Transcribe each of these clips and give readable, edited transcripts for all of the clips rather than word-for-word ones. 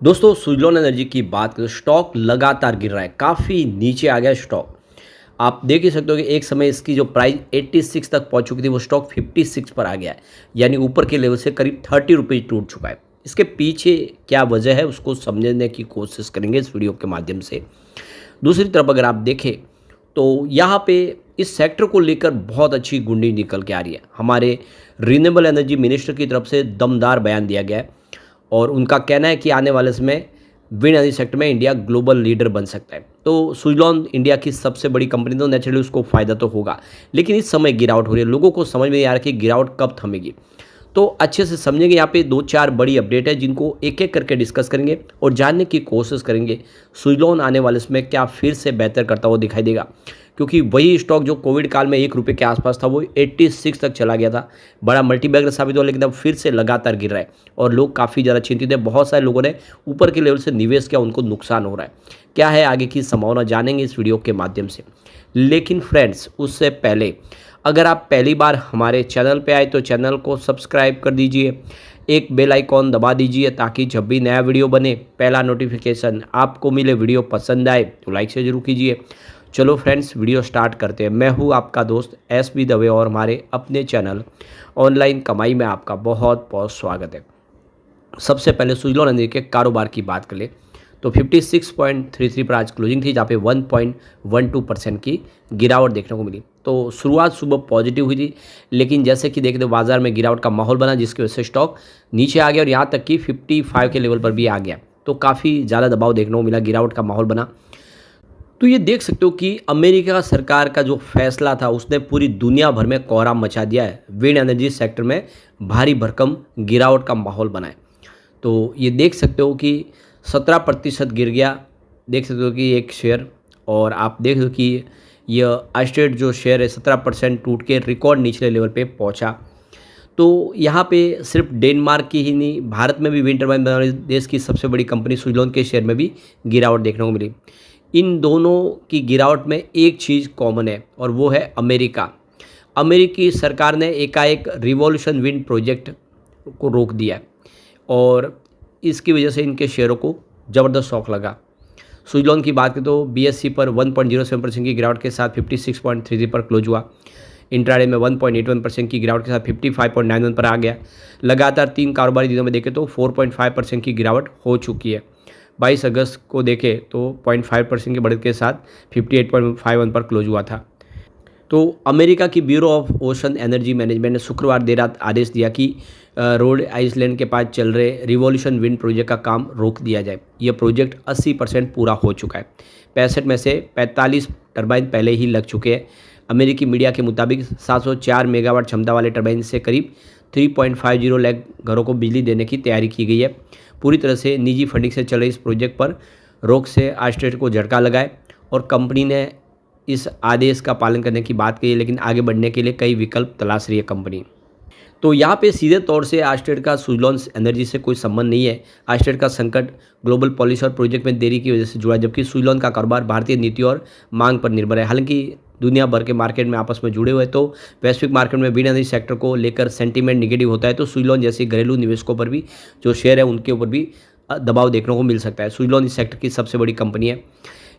दोस्तों सुजलॉन एनर्जी की बात करें, स्टॉक लगातार गिर रहा है, काफ़ी नीचे आ गया स्टॉक। आप देख ही सकते हो कि एक समय इसकी जो प्राइस 86 तक पहुंच चुकी थी, वो स्टॉक 56 पर आ गया है, यानी ऊपर के लेवल से करीब 30 रुपीज़ टूट चुका है। इसके पीछे क्या वजह है उसको समझने की कोशिश करेंगे इस वीडियो के माध्यम से। दूसरी तरफ अगर आप देखें तो यहाँ पे इस सेक्टर को लेकर बहुत अच्छी गुंडी निकल के आ रही है। हमारे रिन्यूएबल एनर्जी मिनिस्टर की तरफ से दमदार बयान दिया गया है और उनका कहना है कि आने वाले समय विंड एनर्जी सेक्टर में इंडिया ग्लोबल लीडर बन सकता है। तो सुजलॉन इंडिया की सबसे बड़ी कंपनी, तो नेचुरली उसको फ़ायदा तो होगा, लेकिन इस समय गिरावट हो रही है। लोगों को समझ में नहीं आ रहा कि गिरावट कब थमेगी। तो अच्छे से समझेंगे, यहाँ पे 2-4 बड़ी अपडेट है जिनको एक एक करके डिस्कस करेंगे और जानने की कोशिश करेंगे सुजलॉन आने वाले समय क्या फिर से बेहतर करता हुआ दिखाई देगा, क्योंकि वही स्टॉक जो कोविड काल में 1 रुपये के आसपास था वो 86 तक चला गया था, बड़ा मल्टीबैगर साबित हुआ, लेकिन अब फिर से लगातार गिर रहा है और लोग काफ़ी ज़्यादा चिंतित है। बहुत सारे लोगों ने ऊपर के लेवल से निवेश किया, उनको नुकसान हो रहा है। क्या है आगे की संभावना, जानेंगे इस वीडियो के माध्यम से। लेकिन फ्रेंड्स, उससे पहले अगर आप पहली बार हमारे चैनल पे आए तो चैनल को सब्सक्राइब कर दीजिए, एक बेल आइकॉन दबा दीजिए ताकि जब भी नया वीडियो बने पहला नोटिफिकेशन आपको मिले। वीडियो पसंद आए तो लाइक से जरूर कीजिए। चलो फ्रेंड्स, वीडियो स्टार्ट करते हैं। मैं हूँ आपका दोस्त SB दवे और हमारे अपने चैनल ऑनलाइन कमाई में आपका बहुत बहुत स्वागत है। सबसे पहले सुजलॉन एनर्जी के कारोबार की बात करें तो 56.33 पर आज क्लोजिंग थी, जहाँ पे 1.12% की गिरावट देखने को मिली। तो शुरुआत सुबह पॉजिटिव हुई थी, लेकिन जैसे कि देखते बाजार में गिरावट का माहौल बना, जिसकी वजह से स्टॉक नीचे आ गया और यहाँ तक कि 55 के लेवल पर भी आ गया। तो काफ़ी ज़्यादा दबाव देखने को मिला, गिरावट का माहौल बना। तो ये देख सकते हो कि अमेरिका सरकार का जो फैसला था उसने पूरी दुनिया भर में कोहराम मचा दिया है। विंड एनर्जी सेक्टर में भारी भरकम गिरावट का माहौल बना है। तो ये देख सकते हो कि 17% गिर गया, देख सकते हो कि एक शेयर, और आप देख सकते हो कि यह आइस्टेट जो शेयर है 17% टूट के रिकॉर्ड निचले लेवल पे पहुंचा। तो यहाँ पे सिर्फ डेनमार्क की ही नहीं, भारत में भी विंड टर्बाइन बनाने वाली देश की सबसे बड़ी कंपनी सुजलॉन के शेयर में भी गिरावट देखने को मिली। इन दोनों की गिरावट में एक चीज़ कॉमन है और वो है अमेरिका। अमेरिकी सरकार ने एकाएक रिवॉल्यूशन विंड प्रोजेक्ट को रोक दिया और इसकी वजह से इनके शेयरों को ज़बरदस्त शॉक लगा। सुजलॉन की बात करें तो BSE पर 1.07% की गिरावट के साथ 56.33 पर क्लोज हुआ। इंट्राडे में 1.81% की गिरावट के साथ 55.91 पर आ गया। लगातार 3 कारोबारी दिनों में देखें तो 4.5% की गिरावट हो चुकी है। 22 अगस्त को देखें तो 0.5% की बढ़त के साथ 58.51 पर क्लोज हुआ था। तो अमेरिका की bureau of ocean energy management ने शुक्रवार देर रात आदेश दिया कि रोड आइसलैंड के पास चल रहे रिवॉल्यूशन विंड प्रोजेक्ट का काम रोक दिया जाए। यह प्रोजेक्ट 80% पूरा हो चुका है। 65 में से 45 टरबाइन पहले ही लग चुके हैं। अमेरिकी मीडिया के मुताबिक 704 मेगावाट क्षमता वाले टरबाइन से करीब 3.50 लाख घरों को बिजली देने की तैयारी की गई है। पूरी तरह से निजी फंडिंग से चल रहे इस प्रोजेक्ट पर रोक से आइस्टेट को झटका लगाए और कंपनी ने इस आदेश का पालन करने की बात कही है, लेकिन आगे बढ़ने के लिए कई विकल्प तलाश रही है कंपनी। तो यहाँ पे सीधे तौर से आइस्टेट का सुजलॉन एनर्जी से कोई संबंध नहीं है। आइस्टेट का संकट ग्लोबल पॉलिसी और प्रोजेक्ट में देरी की वजह से जुड़ा है, जबकि सुजलॉन का कारोबार भारतीय नीति और मांग पर निर्भर है। हालांकि दुनिया भर के मार्केट में आपस में जुड़े हुए, तो वैश्विक मार्केट में विंड एनर्जी सेक्टर को लेकर सेंटीमेंट निगेटिव होता है, तो सुजलॉन जैसे घरेलू निवेशकों पर भी जो शेयर है उनके ऊपर भी दबाव देखने को मिल सकता है। सुजलॉन इस सेक्टर की सबसे बड़ी कंपनी है,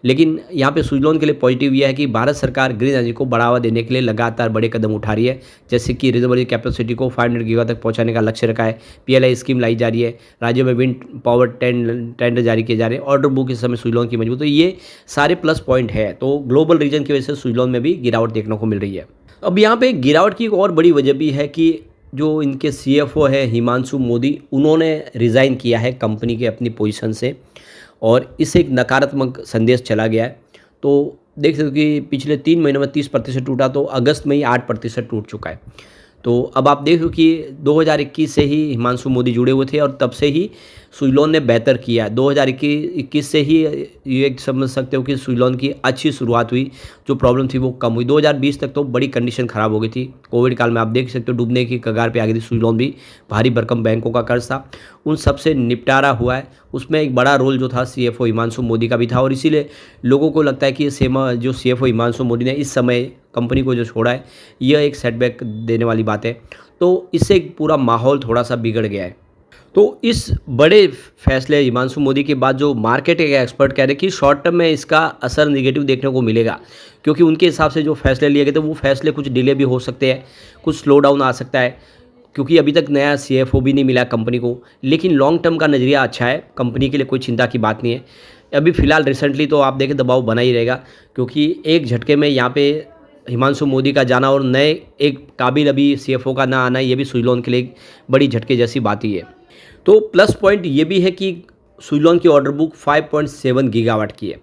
लेकिन यहाँ पे सुजलॉन के लिए पॉजिटिव यह है कि भारत सरकार ग्रीन एनर्जी को बढ़ावा देने के लिए लगातार बड़े कदम उठा रही है, जैसे कि रिन्यूएबल कैपेसिटी को 500 गीगावाट तक पहुँचाने का लक्ष्य रखा है। PLI स्कीम लाई जा रही है, राज्यों में विंड पावर टेंडर जारी किए जा रहे हैं, ऑर्डर बुक इस समय सुजलॉन की मजबूत, तो ये सारे प्लस पॉइंट है। तो ग्लोबल रीजन की वजह से सुजलॉन में भी गिरावट देखने को मिल रही है। अब यहाँ पे गिरावट की एक और बड़ी वजह भी है कि जो इनके CFO है हिमांशु मोदी, उन्होंने रिज़ाइन किया है कंपनी के अपनी पोजीशन से और इससे एक नकारात्मक संदेश चला गया है। तो देख सकते हो कि पिछले 3 महीनों में 30% टूटा, तो अगस्त में ही 8% टूट चुका है। तो अब आप देख लो कि 2021 से ही हिमांशु मोदी जुड़े हुए थे और तब से ही सुजलॉन ने बेहतर किया। 2021 से ही ये समझ सकते हो कि सुजलॉन की अच्छी शुरुआत हुई, जो प्रॉब्लम थी वो कम हुई। 2020 तक तो बड़ी कंडीशन ख़राब हो गई थी। कोविड काल में आप देख सकते हो डूबने की कगार पे आ गई थी सुजलॉन भी, भारी भरकम बैंकों का कर्ज था, उन सब से निपटारा हुआ है। उसमें एक बड़ा रोल जो था CFO हिमांशु मोदी का भी था और इसीलिए लोगों को लगता है कि जो CFO हिमांशु मोदी ने इस समय कंपनी को जो छोड़ा है, यह एक सेटबैक देने वाली बात है। तो इससे पूरा माहौल थोड़ा सा बिगड़ गया है। तो इस बड़े फैसले हिमांशु मोदी के बाद जो मार्केट के एक्सपर्ट कह रहे हैं कि शॉर्ट टर्म में इसका असर नेगेटिव देखने को मिलेगा, क्योंकि उनके हिसाब से जो फैसले लिए गए थे वो फैसले कुछ डिले भी हो सकते हैं, कुछ स्लो डाउन आ सकता है, क्योंकि अभी तक नया सीएफओ भी नहीं मिला कंपनी को। लेकिन लॉन्ग टर्म का नज़रिया अच्छा है, कंपनी के लिए कोई चिंता की बात नहीं है। अभी फ़िलहाल रिसेंटली तो आप देखें दबाव बना ही रहेगा, क्योंकि एक झटके में यहाँ पे हिमांशु मोदी का जाना और नए एक काबिल अभी सीएफओ का ना आना, ये भी सुज़लॉन के लिए एक बड़ी झटके जैसी बात ही है। तो प्लस पॉइंट ये भी है कि सुज़लॉन की ऑर्डर बुक 5.7 गीगावाट की है,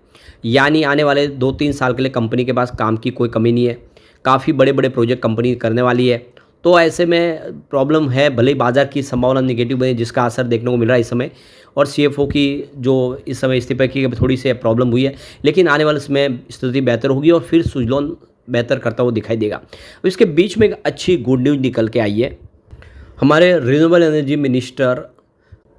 यानी आने वाले 2-3 साल के लिए कंपनी के पास काम की कोई कमी नहीं है। काफ़ी बड़े बड़े प्रोजेक्ट कंपनी करने वाली है। तो ऐसे में प्रॉब्लम है, भले ही बाज़ार की संभावना नेगेटिव बने जिसका असर देखने को मिल रहा है इस समय, और सीएफओ की जो इस समय इस्तीफे की थोड़ी सी प्रॉब्लम हुई है, लेकिन आने वाले समय स्थिति बेहतर होगी और फिर सुज़लॉन बेहतर करता हुआ दिखाई देगा। इसके बीच में एक अच्छी गुड न्यूज़ निकल के आई है। हमारे renewable energy minister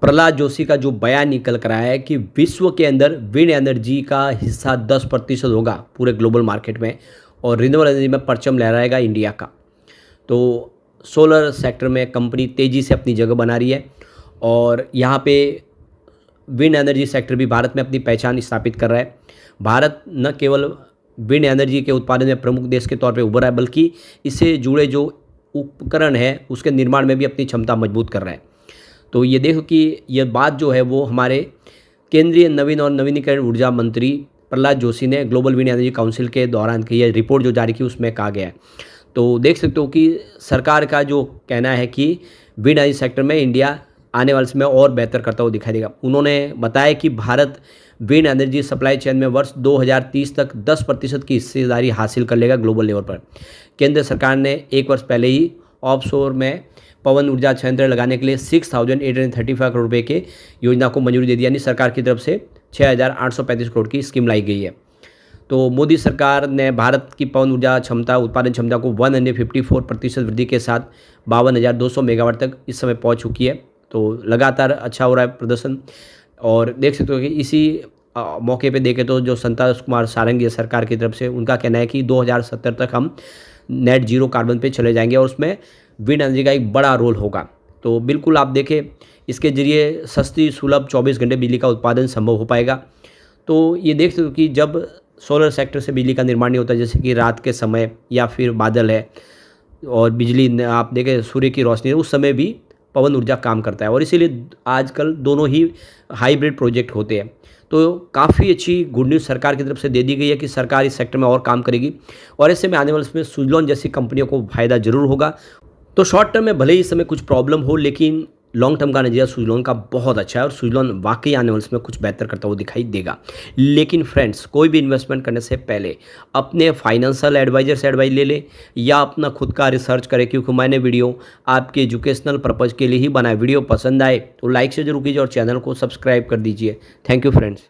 Prahlad Joshi का जो बयान निकल कर आया है कि विश्व के अंदर विंड एनर्जी का हिस्सा 10% होगा पूरे ग्लोबल मार्केट में, और रिन्यूएबल एनर्जी में परचम लहराएगा इंडिया का। तो सोलर सेक्टर में कंपनी तेज़ी से अपनी जगह बना रही है, और यहाँ पे विंड एनर्जी सेक्टर भी भारत में अपनी पहचान स्थापित कर रहा है। भारत न केवल विंड एनर्जी के उत्पादन में प्रमुख देश के तौर पे उभरा है, बल्कि इससे जुड़े जो उपकरण है उसके निर्माण में भी अपनी क्षमता मजबूत कर रहा है। तो ये देखो कि ये बात जो है वो हमारे केंद्रीय नवीन और नवीनीकरण ऊर्जा मंत्री प्रहलाद जोशी ने ग्लोबल विंड एनर्जी काउंसिल के दौरान की ये रिपोर्ट जो जारी की उसमें कहा गया है। तो देख सकते हो कि सरकार का जो कहना है कि विंड एनर्जी सेक्टर में इंडिया आने वाले समय और बेहतर करता हुआ दिखाई देगा। उन्होंने बताया कि Bharat wind energy supply chain में वर्ष 2030 तक 10% की हिस्सेदारी हासिल कर लेगा ग्लोबल लेवल पर। केंद्र सरकार ने 1 वर्ष पहले ही ऑफशोर में पवन ऊर्जा संयंत्र लगाने के लिए 6,835 करोड़ रुपये के योजना को मंजूरी दे दी, यानी सरकार की तरफ से 6,835 करोड़ की स्कीम लाई गई है। तो मोदी सरकार ने भारत की पवन ऊर्जा क्षमता उत्पादन क्षमता को 154% वृद्धि के साथ 52,200 मेगावाट तक इस समय पहुंच चुकी है। तो लगातार अच्छा हो रहा है प्रदर्शन, और देख सकते हो कि इसी मौके पे देखें तो जो संतोष कुमार सारंगी सरकार की तरफ से उनका कहना है कि 2070 तक हम नेट जीरो कार्बन पे चले जाएंगे, और उसमें विंड एनर्जी का एक बड़ा रोल होगा। तो बिल्कुल आप देखें इसके ज़रिए सस्ती सुलभ 24 घंटे बिजली का उत्पादन संभव हो पाएगा। तो ये देख सकते हो कि जब सोलर सेक्टर से बिजली का निर्माण नहीं होता, जैसे कि रात के समय या फिर बादल है और बिजली आप देखें सूर्य की रोशनी है, उस समय भी पवन ऊर्जा काम करता है, और इसीलिए आजकल दोनों ही हाइब्रिड प्रोजेक्ट होते हैं। तो काफ़ी अच्छी गुड न्यूज़ सरकार की तरफ से दे दी गई है कि सरकार इस सेक्टर में और काम करेगी, और ऐसे में आने वाले समय सुज़लॉन जैसी कंपनियों को फ़ायदा जरूर होगा। तो शॉर्ट टर्म में भले ही इस समय कुछ प्रॉब्लम हो, लेकिन लॉन्ग टर्म का नज़रिया सुज़लॉन का बहुत अच्छा है, और सुज़लॉन वाकई आने वाले समय कुछ बेहतर करता हुआ दिखाई देगा। लेकिन फ्रेंड्स, कोई भी इन्वेस्टमेंट करने से पहले अपने फाइनेंशियल एडवाइजर से एडवाइस ले ले, या अपना खुद का रिसर्च करें, क्योंकि मैंने वीडियो आपके एजुकेशनल पर्पज़ के लिए ही बनाया। वीडियो पसंद आए तो लाइक से जरूर कीजिए और चैनल को सब्सक्राइब कर दीजिए। Thank you friends.